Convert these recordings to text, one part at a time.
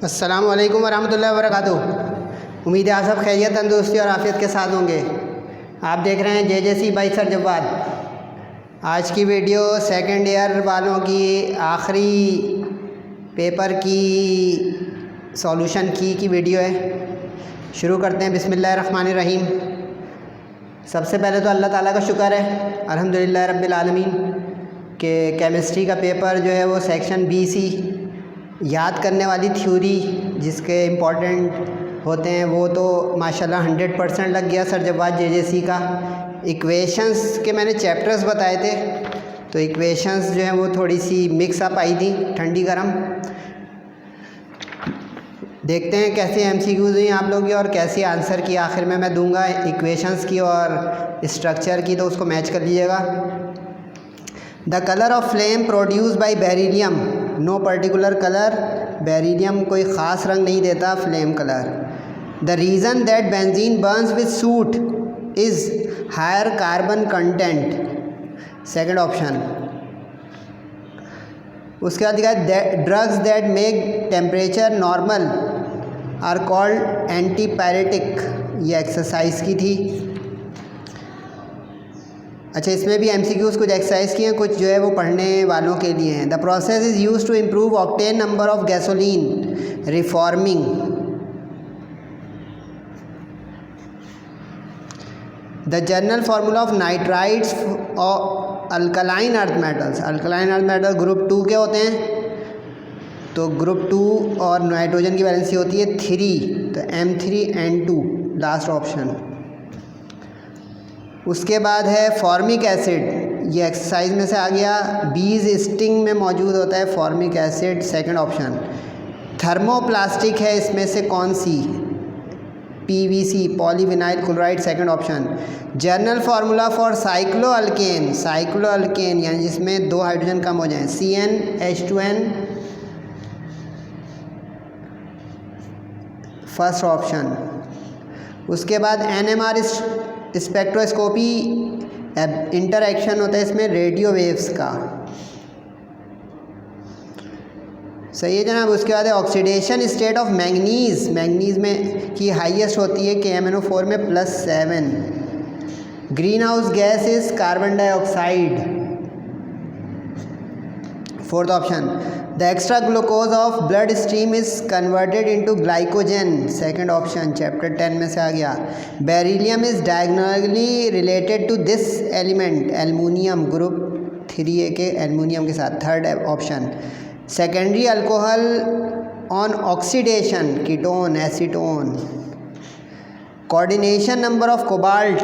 अस्सलामु अलैकुम वरहमतुल्लाहि वबरकातुहू। उम्मीद है आप सब खैरियत, तंदुरुस्ती और आफियत के साथ होंगे। आप देख रहे हैं JJC बाई सर जवाद। आज की वीडियो सेकंड ईयर वालों की आखिरी पेपर की सॉल्यूशन की वीडियो है। शुरू करते हैं। बिस्मिल्लाहिर्रहमानिर्रहीम। सबसे पहले तो अल्लाह ताला का शुक्र है, अल्हम्दुलिल्लाह रब्बिल आलमीन, कि केमिस्ट्री का पेपर जो है वो सेक्शन BC याद करने वाली थ्योरी जिसके इम्पोर्टेंट होते हैं वो तो माशाल्लाह 100% लग गया सर जवाद JJC का। इक्वेशंस के मैंने चैप्टर्स बताए थे, तो इक्वेशंस जो हैं वो थोड़ी सी मिक्स अप आई थी, ठंडी गर्म। देखते हैं कैसे MCQs हुई आप लोग की और कैसे आंसर की आखिर में मैं दूंगा इक्वेशंस की और स्ट्रक्चर की, तो उसको मैच कर लीजिएगा। The colour of flame produce by beryllium, no particular colour, beryllium कोई ख़ास रंग नहीं देता, flame colour. The reason that benzene burns with soot is higher carbon content, second option. उसके बाद दिखा drugs that make temperature normal are called antipyretic, ये exercise की थी। अच्छा, इसमें भी MCQs कुछ एक्सरसाइज की हैं, कुछ जो है वो पढ़ने वालों के लिए हैं। The process is use to improve octane number of gasoline, reforming. The general formula of nitrides और alkaline earth metals, alkaline earth metal group 2 के होते हैं, तो ग्रुप 2 और नाइट्रोजन की वैलेंसी होती है 3, तो M3N2 लास्ट ऑप्शन। उसके बाद है फॉर्मिक एसिड, ये एक्सरसाइज में से आ गया। बीज स्टिंग में मौजूद होता है formic acid, second option. Thermoplastic है इसमें से कौन सी? PVC, polyvinyl chloride, second option. General formula for cycloalkane, cycloalkane यानी जिसमें 2 हाइड्रोजन कम हो जाएं, CnH2n, फर्स्ट ऑप्शन। उसके बाद NMR स्पेक्ट्रोस्कोपी इंटरएक्शन होता है इसमें रेडियो वेव्स का, सही है जनाब। उसके बाद है oxidation state of manganese, manganese में की हाईएस्ट होती है KMnO4 में +7। Green house gas is carbon dioxide, fourth option. The extra glucose of blood stream is converted into glycogen, second option, chapter 10 में से आ गया। Beryllium is diagonally related to this element, aluminium, group 3A के aluminium के साथ, थर्ड ऑप्शन। Secondary alcohol on oxidation, ketone, acetone. Coordination number of cobalt,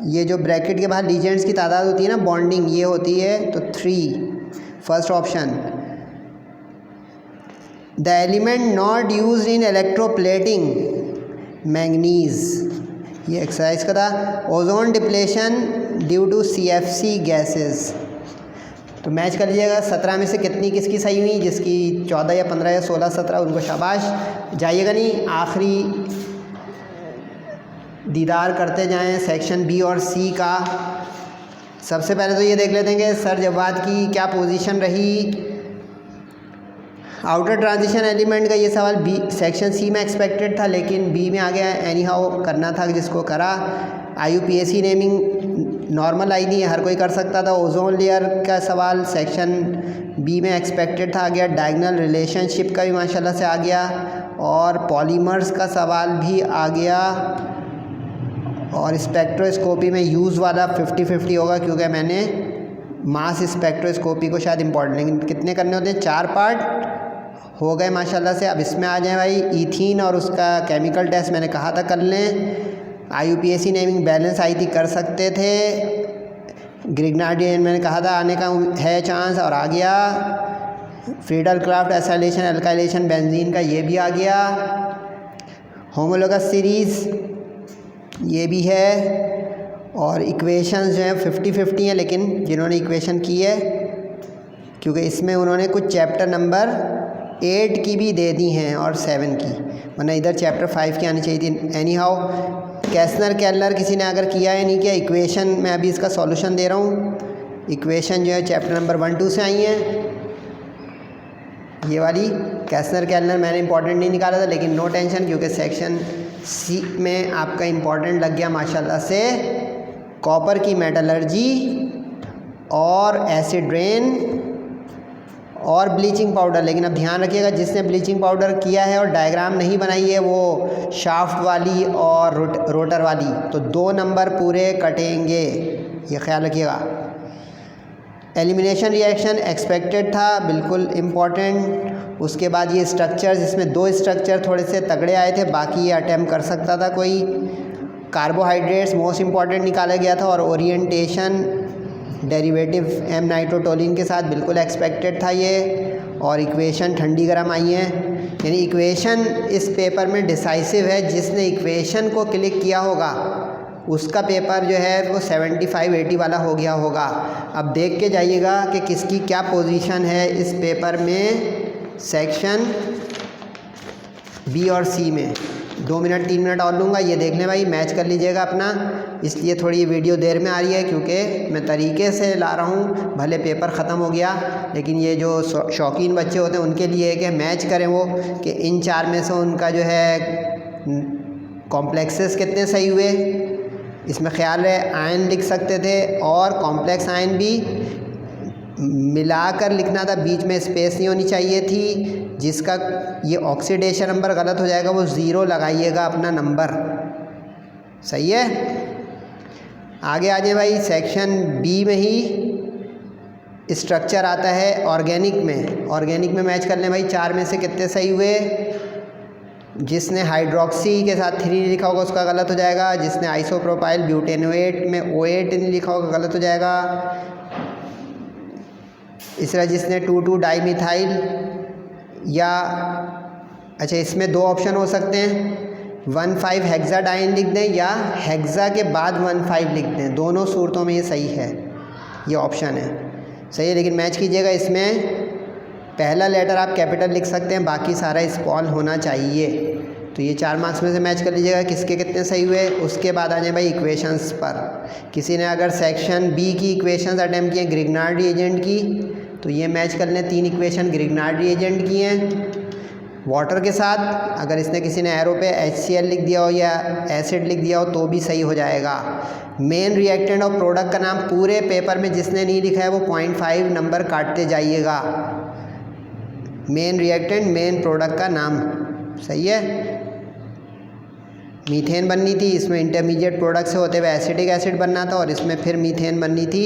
ये जो ब्रैकेट के बाहर लीजेंड्स की तादाद होती है ना, बॉन्डिंग, ये होती है तो 3, first option. The element not used in electroplating, manganese, ये एक्सरसाइज का था। Ozone depletion due to CFC gases, तो मैच कर लीजिएगा 17 में से कितनी किसकी सही हुई, जिसकी 14 या 15 या 16 17 उनको शाबाश। जाइएगा नहीं, आखिरी दीदार करते जाएं सेक्शन B और C का। सबसे पहले तो ये देख लेते हैं कि सर जवाद की क्या पोजीशन रही। आउटर ट्रांजिशन एलिमेंट का ये सवाल सेक्शन C में एक्सपेक्टेड था, लेकिन B में आ गया, एनी हाउ करना था जिसको करा। IUPAC नेमिंग नॉर्मल आई थी, हर कोई कर सकता था। ओजोन लेयर का सवाल सेक्शन B में एक्सपेक्टेड था, आ गया। डायगोनल रिलेशनशिप का भी माशाल्लाह से आ गया, और पॉलीमर्स का सवाल भी आ गया। और स्पेक्ट्रोस्कोपी में यूज़ वाला 50-50 होगा, क्योंकि मैंने मास स्पेक्ट्रोस्कोपी को शायद इम्पोर्टेंट, लेकिन कितने करने होते हैं, 4 पार्ट हो गए माशाल्लाह से। अब इसमें आ जाए भाई, ईथीन और उसका केमिकल टेस्ट मैंने कहा था कर लें। IUPAC नेमिंग बैलेंस आई थी, कर सकते थे। ग्रिग्नार्डियन मैंने कहा था आने का है चांस, और आ गया। Friedel Crafts acylation alkylation benzene का ये भी आ गया। होमोलोगस सीरीज़ ये भी है। और इक्वेशंस जो हैं 50-50 हैं, लेकिन जिन्होंने इक्वेशन की है, क्योंकि इसमें उन्होंने कुछ चैप्टर नंबर 8 की भी दे दी हैं और 7 की, वरना इधर चैप्टर 5 की आनी चाहिए थी। एनी हाउ कैसनर कैलर किसी ने अगर किया है नहीं किया, इक्वेशन मैं अभी इसका सॉल्यूशन दे रहा हूँ। इक्वेशन जो है चैप्टर नंबर 1-2 से आई हैं, ये वाली कैसनर केल्नर मैंने इंपॉर्टेंट नहीं निकाला था, लेकिन नो टेंशन, क्योंकि सेक्शन सी में आपका इंपॉर्टेंट लग गया माशाल्लाह से कॉपर की मेटलर्जी और एसिड रेन और ब्लीचिंग पाउडर। लेकिन अब ध्यान रखिएगा, जिसने ब्लीचिंग पाउडर किया है और डायग्राम नहीं बनाई है वो शाफ्ट वाली और रोटर वाली, तो 2 नंबर पूरे कटेंगे, ये ख्याल रखिएगा। एलिमिनेशन रिएक्शन एक्सपेक्टेड था, बिल्कुल इम्पॉर्टेंट। उसके बाद ये स्ट्रक्चर्स, इसमें 2 स्ट्रक्चर थोड़े से तगड़े आए थे, बाकी ये अटैम्प्ट कर सकता था कोई। कार्बोहाइड्रेट्स मोस्ट इम्पॉर्टेंट निकाला गया था और ओरिएंटेशन डेरिवेटिव एम नाइट्रोटोलिन के साथ बिल्कुल एक्सपेक्टेड था ये। और इक्वेशन ठंडी गर्म आई है, यानी इक्वेशन इस पेपर में डिसाइसिव है। जिसने इक्वेशन को क्लिक किया होगा उसका पेपर जो है वो 75-80 वाला हो गया होगा। अब देख के जाइएगा कि किसकी क्या पोजीशन है इस पेपर में, सेक्शन बी और सी में। 2 मिनट 3 मिनट और लूँगा, ये देख लें भाई, मैच कर लीजिएगा अपना। इसलिए थोड़ी ये वीडियो देर में आ रही है क्योंकि मैं तरीके से ला रहा हूँ, भले पेपर ख़त्म हो गया, लेकिन ये जो शौकीन बच्चे होते हैं उनके लिए है कि मैच करें वो, कि इन 4 में से उनका जो है कॉम्प्लेक्सेस कितने सही हुए। इसमें ख्याल रहे आयन लिख सकते थे और कॉम्प्लेक्स आयन भी मिलाकर लिखना था, बीच में स्पेस नहीं होनी चाहिए थी। जिसका ये ऑक्सीडेशन नंबर गलत हो जाएगा वो 0 लगाइएगा अपना नंबर, सही है। आगे आ जाए भाई, सेक्शन बी में ही स्ट्रक्चर आता है ऑर्गेनिक में। ऑर्गेनिक में मैच कर लें भाई, 4 में से कितने सही हुए। जिसने हाइड्रोक्सी के साथ 3 नहीं लिखा होगा उसका गलत हो जाएगा। जिसने आइसोप्रोपाइल ब्यूटेनोएट में OH नहीं लिखा होगा गलत हो जाएगा। इस तरह जिसने 2,2 डाईमिथाइल या अच्छा, इसमें 2 ऑप्शन हो सकते हैं, 1,5 हेक्साडाइन लिख दें या हेक्सा के बाद 1,5 लिख दें। दोनों सूरतों में ये सही है, ये ऑप्शन है, सही है। लेकिन मैच कीजिएगा, इसमें पहला लेटर आप कैपिटल लिख सकते हैं, बाकी सारा स्मॉल होना चाहिए। तो ये 4 मार्क्स में से मैच कर लीजिएगा किसके कितने सही हुए। उसके बाद आ जाए भाई इक्वेशंस पर। किसी ने अगर सेक्शन बी की इक्वेशंस अटैम्प्ट किए ग्रिग्नार्ड रिएजेंट की, तो ये मैच कर लें। 3 इक्वेशन ग्रिग्नार्ड रिएजेंट की हैं वाटर के साथ। अगर इसने किसी ने एरो पे HCl लिख दिया हो या एसिड लिख दिया हो तो भी सही हो जाएगा। मेन रिएक्टेंट और प्रोडक्ट का नाम पूरे पेपर में जिसने नहीं लिखा है वो 0.5 नंबर काटते जाइएगा। मेन रिएक्टेंट, मेन प्रोडक्ट का नाम, सही है। मीथेन बननी थी, इसमें इंटरमीडिएट प्रोडक्ट से होते हुए एसिटिक एसिड बनना था और इसमें फिर मीथेन बननी थी।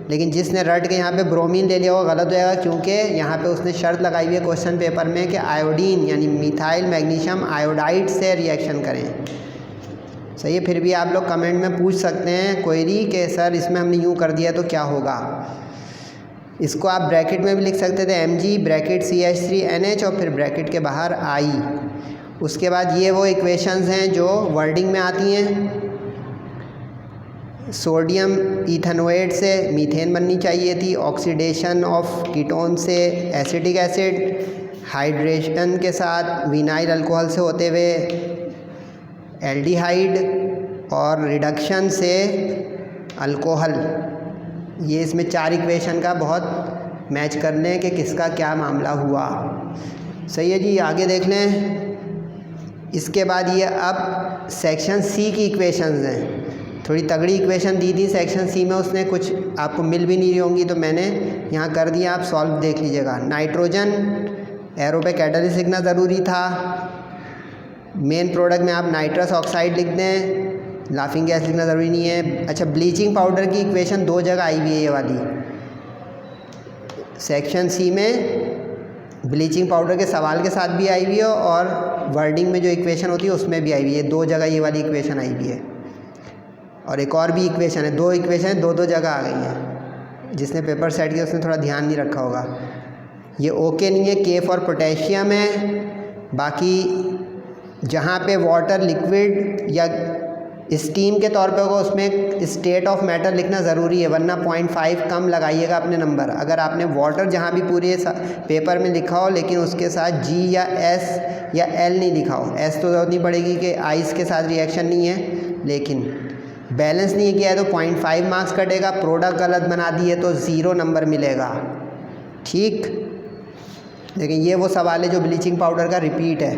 लेकिन जिसने रट के यहाँ पे ब्रोमीन ले लिया होगा गलत हो जाएगा, क्योंकि यहाँ पे उसने शर्त लगाई हुई है क्वेश्चन पेपर में कि आयोडीन यानी मिथाइल मैग्नीशियम आयोडाइड से रिएक्शन करें, सही है। फिर भी आप लोग कमेंट में पूछ सकते हैं क्वेरी कि सर इसमें हमने यूँ कर दिया तो क्या होगा। इसको आप ब्रैकेट में भी लिख सकते थे, Mg ब्रैकेट CH3NH और फिर ब्रैकेट के बाहर I। उसके बाद ये वो इक्वेशंस हैं जो वर्डिंग में आती हैं। सोडियम इथेनोएट से मीथेन बननी चाहिए थी, ऑक्सीडेशन ऑफ कीटोन से एसिटिक एसिड, हाइड्रेशन के साथ विनाइल अल्कोहल से होते हुए एल्डिहाइड और रिडक्शन से अल्कोहल। ये इसमें 4 इक्वेशन का बहुत मैच कर लें कि किसका क्या मामला हुआ, सही है जी। आगे देख लें। इसके बाद ये अब सेक्शन सी की इक्वेशंस हैं। थोड़ी तगड़ी इक्वेशन दी थी सेक्शन सी में, उसने कुछ आपको मिल भी नहीं रही होंगी तो मैंने यहाँ कर दिया, आप सॉल्व देख लीजिएगा। नाइट्रोजन एरो पे कैटलिस्ट लिखना ज़रूरी था। मेन प्रोडक्ट में आप नाइट्रस ऑक्साइड लिख दें, लाफिंग गैस लिखना ज़रूरी नहीं है। अच्छा, ब्लीचिंग पाउडर की इक्वेशन 2 जगह आई हुई है, ये वाली सेक्शन सी में ब्लीचिंग पाउडर के सवाल के साथ भी आई हुई है और वर्डिंग में जो इक्वेशन होती है उसमें भी आई हुई है। 2 जगह ये वाली इक्वेशन आई हुई है और एक और भी इक्वेशन है। 2 इक्वेशन 2 जगह आ गई हैं। जिसने पेपर सेट किया उसने थोड़ा ध्यान नहीं रखा होगा। ये ओके नहीं है, के फॉर पोटेशियम है। बाकी जहाँ पे वाटर लिक्विड या स्टीम के तौर पे होगा उसमें स्टेट ऑफ मैटर लिखना ज़रूरी है, वरना 0.5 कम लगाइएगा अपने नंबर। अगर आपने वाटर जहाँ भी पूरे पेपर में लिखा हो लेकिन उसके साथ G या S या L नहीं लिखा हो, S तो ज़रूरत नहीं पड़ेगी कि आइस के साथ रिएक्शन नहीं है, लेकिन बैलेंस नहीं किया है तो 0.5 मार्क्स कटेगा। प्रोडक्ट गलत बना दिए तो 0 नंबर मिलेगा, ठीक। लेकिन ये वो सवाल है जो ब्लीचिंग पाउडर का रिपीट है।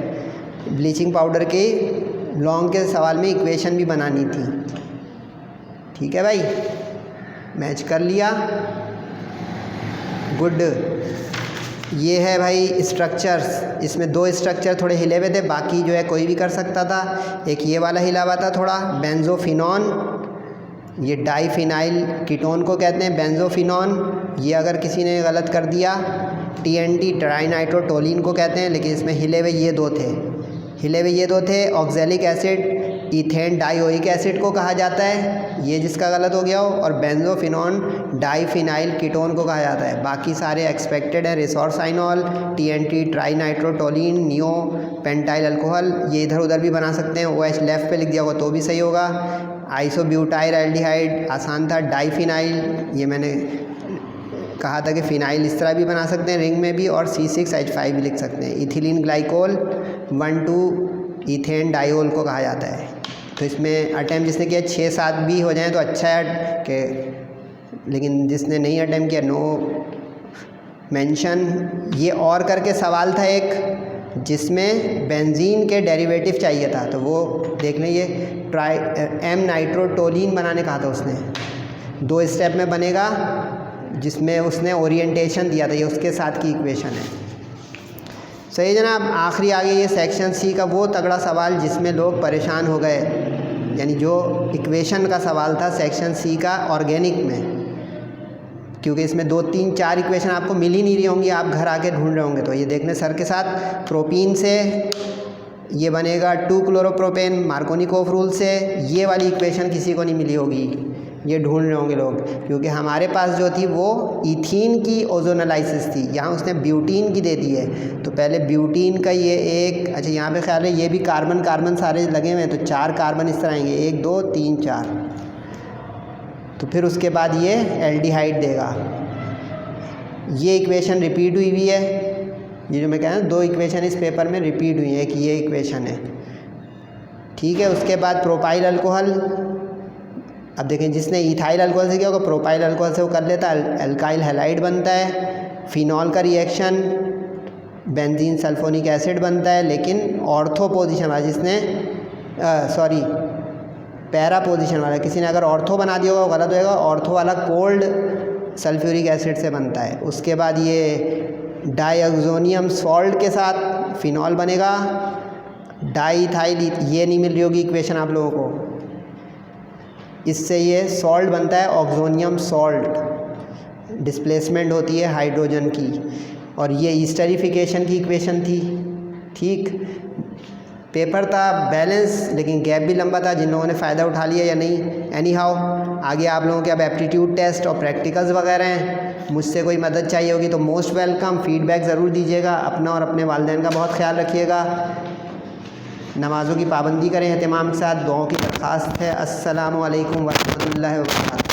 ब्लीचिंग पाउडर के लॉन्ग के सवाल में इक्वेशन भी बनानी थी। ठीक है भाई, मैच कर लिया, गुड। ये है भाई स्ट्रक्चर्स, इसमें 2 स्ट्रक्चर थोड़े हिले हुए थे, बाकी जो है कोई भी कर सकता था। एक ये वाला हिला हुआ था थोड़ा, बेंजोफिनॉन, ये डाईफिनाइल कीटोन को कहते हैं बेंजोफिनॉन। ये अगर किसी ने गलत कर दिया, TNT ट्राइनाइट्रोटोलिन को कहते हैं, लेकिन इसमें हिले हुए ये 2 थे। Oxalic acid ethane dioic acid को कहा जाता है, ये जिसका गलत हो गया हो, और बेंजोफिनॉन डाईफिनाइल कीटोन को कहा जाता है। बाकी सारे एक्सपेक्टेड हैं, रिसोर्साइनॉल, TNT trinitrotoluene, neo pentyl alcohol. ये इधर उधर भी बना सकते हैं, OH लेफ़्ट पे लिख दिया होगा तो भी सही होगा। आइसोब्यूटाइल एल्डिहाइड आसान था। डाईफिनाइल, ये मैंने कहा था कि फिनाइल इस तरह भी बना सकते हैं रिंग में भी, और C6H5 भी लिख सकते हैं। इथिलीन ग्लाइकोल 1,2 इथेन डाइओल को कहा जाता है। तो इसमें अटैम्प्ट जिसने किया 6-7 भी हो जाए तो अच्छा है कि, लेकिन जिसने नहीं अटैम्प्ट किया नो मेंशन। ये और करके सवाल था एक जिसमें बेंजीन के डेरिवेटिव चाहिए था, तो वो देख लें, ये M नाइट्रोटोलिन बनाने कहा था उसने। 2 स्टेप में बनेगा, जिसमें उसने ओरिएंटेशन दिया था, ये उसके साथ की इक्वेशन है। सही जनाब। आखिरी आगे ये सेक्शन C का वो तगड़ा सवाल जिसमें लोग परेशान हो गए, यानी जो इक्वेशन का सवाल था सेक्शन C का ऑर्गेनिक में, क्योंकि इसमें 2, 3, 4 इक्वेशन आपको मिल ही नहीं रही होंगी, आप घर आके ढूंढ रहे होंगे। तो ये देखने सर के साथ, प्रोपीन से ये बनेगा 2 क्लोरोप्रोपेन मार्कोनिकोफ रूल से। ये वाली इक्वेशन किसी को नहीं मिली होगी, ये ढूंढ रहे होंगे लोग, क्योंकि हमारे पास जो थी वो इथीन की ओजोनलाइसिस थी, यहाँ उसने ब्यूटीन की दे दी है। तो पहले ब्यूटीन का ये एक, अच्छा यहाँ पे ख्याल है ये भी कार्बन कार्बन सारे लगे हुए हैं, तो 4 कार्बन इस तरह आएंगे, 1 2 3 4। तो फिर उसके बाद ये एल्डिहाइड देगा। ये इक्वेशन रिपीट हुई है, ये जो मैं कह रहा हूँ 2 इक्वेशन इस पेपर में रिपीट हुई है, एक ये इक्वेशन है। ठीक है, उसके बाद प्रोपाइल अल्कोहल। अब देखें, जिसने इथाइल अल्कोहल से किया होगा प्रोपाइल अल्कोहल से वो कर लेता है, अल्काइल हैलाइड बनता है। फिनॉल का रिएक्शन बेंजीन सल्फोनिक एसिड बनता है, लेकिन ऑर्थो पोजीशन वाला जिसने पैरा पोजीशन वाला, किसी ने अगर ऑर्थो बना दिया होगा गलत होएगा। ऑर्थो वाला कोल्ड सल्फ्यूरिक एसिड से बनता है। उसके बाद ये डाईऑक्सोनियम सॉल्ट के साथ फिनॉल बनेगा। डाईइथाइल, ये नहीं मिल रही होगी इक्वेशन आप लोगों को, इससे ये सॉल्ट बनता है ऑक्सोनियम सॉल्ट, डिस्प्लेसमेंट होती है हाइड्रोजन की, और ये ईस्टरिफिकेशन की इक्वेशन थी। ठीक, पेपर था बैलेंस, लेकिन गैप भी लंबा था, जिन लोगों ने फ़ायदा उठा लिया या नहीं। एनी हाउ, आगे आप लोगों के अब एप्टीट्यूड टेस्ट और प्रैक्टिकल्स वगैरह हैं, मुझसे कोई मदद चाहिए होगी तो मोस्ट वेलकम, फीडबैक ज़रूर दीजिएगा। अपना और अपने वालिदैन का बहुत ख्याल रखिएगा। नमाज़ों की पाबंदी करें एहतिमाम के साथ, दुआओं की दरख्वास्त है। अस्सलामु अलैकुम व रहमतुल्लाहि व बरकातहू।